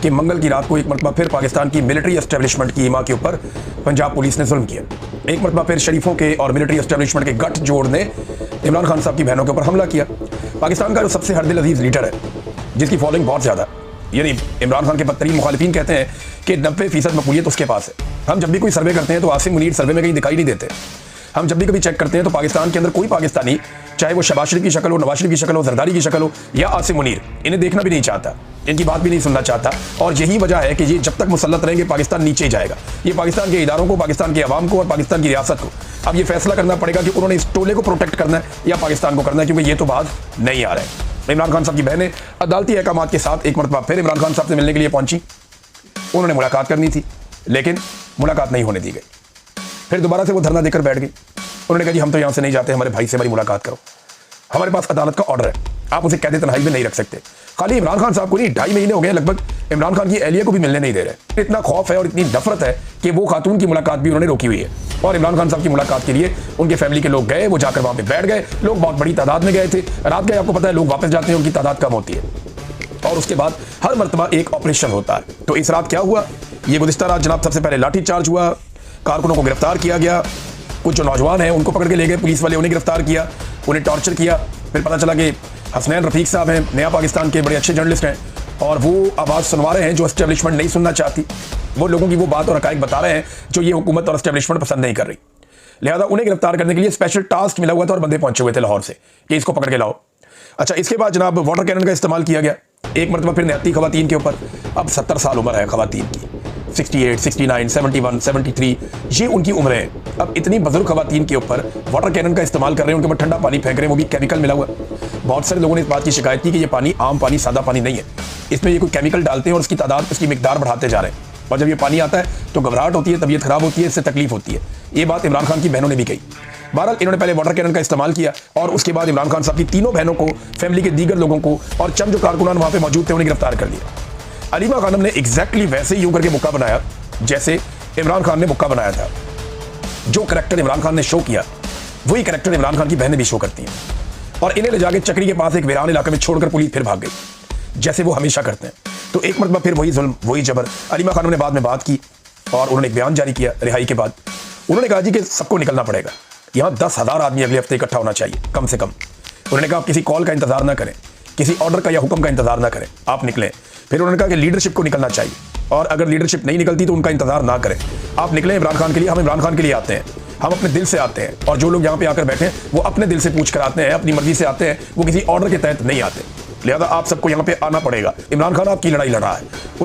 कि मंगल की रात को एक मरतबा फिर पाकिस्तान की मिलिट्री एस्टेब्लिशमेंट की इमा के ऊपर पंजाब पुलिस ने जुल्म किया। एक मरतबा फिर शरीफों के और मिलिट्री एस्टेब्लिशमेंट के गठ जोड़ ने इमरान खान साहब की बहनों के ऊपर हमला किया। पाकिस्तान का जो सबसे हरदिल अजीज लीडर है, जिसकी फॉलोइंग बहुत ज़्यादा, यानी इमरान खान के बदतरीन मुखालिफिन कहते हैं कि 90% मकबूलियत उसके पास है। हम जब भी कोई सर्वे करते हैं तो आसिम मुनीर सर्वे में कहीं दिखाई नहीं देते। हम जब भी कभी चेक करते हैं तो पाकिस्तान के अंदर कोई पाकिस्तानी, चाहे वो शहबाज शरीफ की शक्ल हो, नवाज शरीफ की शक्ल हो, जरदारी की शक्ल हो या आसिम मुनीर, इन्हें देखना भी नहीं चाहता, इनकी बात भी नहीं सुनना चाहता। और यही वजह है कि ये जब तक मुसल्लत रहेंगे पाकिस्तान नीचे ही जाएगा। ये पाकिस्तान के इदारों को, पाकिस्तान के अवाम को और पाकिस्तान की रियासत को अब ये फैसला करना पड़ेगा कि उन्होंने इस टोले को प्रोटेक्ट करना है या पाकिस्तान को करना है, क्योंकि ये तो बात नहीं आ रहा है। इमरान खान साहब की बहनें अदालती अहकामात के साथ एक मरतबा फिर इमरान खान साहब से मिलने के लिए पहुंची। उन्होंने मुलाकात करनी थी, लेकिन मुलाकात नहीं होने दी गई। फिर दोबारा से वो धरना देकर बैठ गई। उन्होंने कहा जी हम तो यहाँ से नहीं जाते, हमारे भाई से हमारी मुलाकात करो, हमारे पास अदालत का ऑर्डर है, आप उसे कैद तन्हाई में नहीं रख सकते। खाली इमरान खान साहब को नहीं, 2.5 महीने हो गए लगभग, इमरान खान की एहलिया को भी मिलने नहीं दे रहे। इतना खौफ है और इतनी नफरत है कि वो खातून की मुलाकात भी उन्होंने रोकी हुई है। और इमरान खान साहब की मुलाकात के लिए उनके फैमिली के लोग गए, वो जाकर वहाँ पे बैठ गए। लोग बहुत बड़ी तादाद में गए थे। रात गए, आपको पता है लोग वापस जाते हैं, उनकी तादाद कम होती है। और उसके बाद हर मरतबा एक ऑपरेशन होता है। तो इस रात क्या हुआ, ये गुज़िश्ता रात जनाब सबसे पहले लाठीचार्ज हुआ, कारकुनों को गिरफ्तार किया गया, कुछ जो नौजवान हैं उनको पकड़ के ले गए पुलिस वाले, उन्हें गिरफ्तार किया, उन्हें टॉर्चर किया। फिर पता चला कि हसनैन रफीक साहब हैं, नया पाकिस्तान के बड़े अच्छे जर्नलिस्ट हैं, और वो आवाज़ सुनवा रहे हैं जो एस्टेब्लिशमेंट नहीं सुनना चाहती। वो लोगों की वो बात और हकायक बता रहे हैं जो ये हुकूमत और एस्टेब्लिशमेंट पसंद नहीं कर रही। लिहाजा उन्हें गिरफ्तार करने के लिए स्पेशल टास्क मिला हुआ था और बंदे पहुंचे हुए थे लाहौर से कि इसको पकड़ के लाओ। अच्छा, इसके बाद जनाब वाटर कैनन का इस्तेमाल किया गया एक मरतबा फिर निहत्ती खवातीन के ऊपर। अब 70 साल उम्र है खवातीन की, 68, 69, 71, 73, ये उनकी उम्र है। अब इतनी बुजुर्ग खवातीन के ऊपर वाटर कैनन का इस्तेमाल कर रहे हैं, उनके ऊपर ठंडा पानी फेंक रहे हैं, वो भी केमिकल मिला हुआ। बहुत सारे लोगों ने इस बात की शिकायत की कि ये पानी आम पानी, सादा पानी नहीं है, इसमें ये कोई केमिकल डालते हैं और उसकी तादाद, उसकी मिकदार बढ़ाते जा रहे हैं। और जब ये पानी आता है तो घबराहट होती है, तबीयत खराब होती है, इससे तकलीफ होती है। ये बात इमरान खान की बहनों ने भी कही। बहरहाल इन्होंने पहले वाटर कैनन का इस्तेमाल किया और उसके बाद इमरान खान साहब की तीनों बहनों को, फैमिली के दीगर लोगों को और चंद जो कारकुनान वहाँ पे मौजूद थे उन्हें गिरफ्तार कर लिया। अलीमा खानम ने एग्जैक्टली वैसे ही यूं करके मुक्का बनाया जैसे इमरान खान ने मुक्का बनाया था। जो करैक्टर इमरान खान ने शो किया वही करैक्टर इमरान खान की बहनें भी शो करती हैं। और इन्हें ले जाके चक्री के पास एक वीरान इलाके में छोड़कर पुलिस फिर भाग गई, जैसे वो हमेशा करते हैं। तो एक मरतबा फिर वही जुल्म, वही जबर। अलीमा खानम ने बाद में बात की और उन्होंने एक बयान जारी किया रिहाई के बाद। उन्होंने कहा जी कि सबको निकलना पड़ेगा, यहाँ 10,000 आदमी अगले हफ्ते इकट्ठा होना चाहिए कम से कम। उन्होंने कहा आप किसी कॉल का इंतजार ना करें, किसी ऑर्डर का या हुक्म का इंतजार ना करें, आप निकलें। फिर उन्होंने कहा कि लीडरशिप को निकलना चाहिए और अगर लीडरशिप नहीं निकलती तो उनका इंतजार ना करें, आप निकलें इमरान खान के लिए। हम इमरान खान के लिए आते हैं, हम अपने दिल से आते हैं, और जो लोग यहाँ पे आकर बैठे हैं वो अपने दिल से पूछ कर आते हैं, अपनी मर्जी से आते हैं, वो किसी ऑर्डर के तहत नहीं आते। लिहाजा आप सबको यहाँ पे आना पड़ेगा। इमरान खान आपकी लड़ाई लड़ रहा है।